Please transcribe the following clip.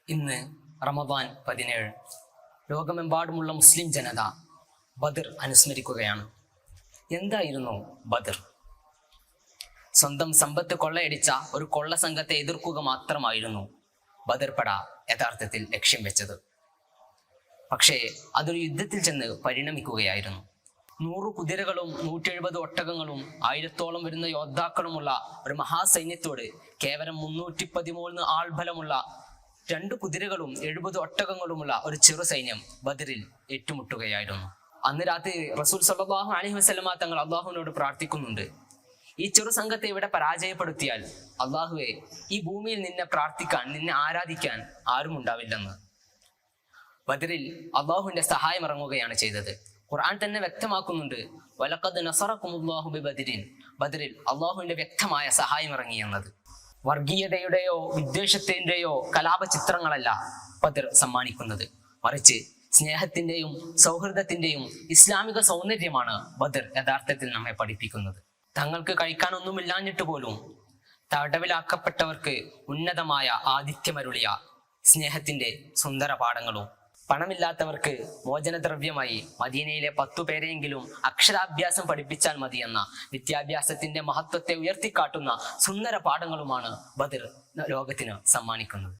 ഇന്ന് റമദാൻ 17. ലോകമെമ്പാടുമുള്ള മുസ്ലിം ജനത ബദർ അനുസ്മരിക്കുകയാണ്. എന്തായിരുന്നു ബദർ? സ്വന്തം സമ്പത്ത് കൊള്ളയടിച്ച ഒരു കൊള്ള സംഘത്തെ എതിർക്കുക മാത്രമായിരുന്നു ബദർ പട യഥാർത്ഥത്തിൽ ലക്ഷ്യം വെച്ചത്. പക്ഷേ അതൊരു യുദ്ധത്തിൽ ചെന്ന് പരിണമിക്കുകയായിരുന്നു. 100 കുതിരകളും 170 ഒട്ടകങ്ങളും 1000-ഓളം വരുന്ന യോദ്ധാക്കളുമുള്ള ഒരു മഹാസൈന്യത്തോട് കേവലം 313 ആൾബലമുള്ള 2 കുതിരകളും 70 ഒട്ടകങ്ങളുമുള്ള ഒരു ചെറു സൈന്യം ബദറിൽ ഏറ്റുമുട്ടുകയായിരുന്നു. അന്ന് രാത്രി റസൂൽ സല്ലല്ലാഹു അലൈഹി വസല്ലമ തങ്ങൾ അള്ളാഹുവിനോട് പ്രാർത്ഥിക്കുന്നുണ്ട്, ഈ ചെറു സംഘത്തെ ഇവിടെ പരാജയപ്പെടുത്തിയാൽ അള്ളാഹുവെ, ഈ ഭൂമിയിൽ നിന്നെ പ്രാർത്ഥിക്കാൻ, നിന്നെ ആരാധിക്കാൻ ആരും ഉണ്ടാവില്ലെന്ന്. ബദറിൽ അള്ളാഹുവിന്റെ സഹായം ഇറങ്ങുകയാണ് ചെയ്തത്. ഖുർആൻ തന്നെ വ്യക്തമാക്കുന്നുണ്ട്, വലഖദ് നസറകുമുല്ലാഹു ബിബദരിൻ, ബദറിൽ അള്ളാഹുവിന്റെ വ്യക്തമായ സഹായം ഇറങ്ങി എന്നത്. വർഗീയതയുടെയോ വിദ്വേഷത്തിന്റെയോ കലാപ ചിത്രങ്ങളല്ല ബദർ സമ്മാനിക്കുന്നത്, മറിച്ച് സ്നേഹത്തിന്റെയും സൗഹൃദത്തിന്റെയും ഇസ്ലാമിക സൗന്ദര്യമാണ് ബദർ യഥാർത്ഥത്തിൽ നമ്മെ പഠിപ്പിക്കുന്നത്. തങ്ങൾക്ക് കഴിക്കാനൊന്നുമില്ലാഞ്ഞിട്ട് പോലും തടവിലാക്കപ്പെട്ടവർക്ക് ഉന്നതമായ ആതിഥ്യമരുളിയ സ്നേഹത്തിന്റെ സുന്ദര പാഠങ്ങളും, പണമില്ലാത്തവർക്ക് മോചനദ്രവ്യമായി മദീനയിലെ 10 പേരെയെങ്കിലും അക്ഷരാഭ്യാസം പഠിപ്പിച്ചാൽ മതിയെന്ന വിദ്യാഭ്യാസത്തിന്റെ മഹത്വത്തെ ഉയർത്തിക്കാട്ടുന്ന സുന്ദര പാഠങ്ങളുമാണ് ബദർ ലോകത്തിന് സമ്മാനിക്കുന്നത്.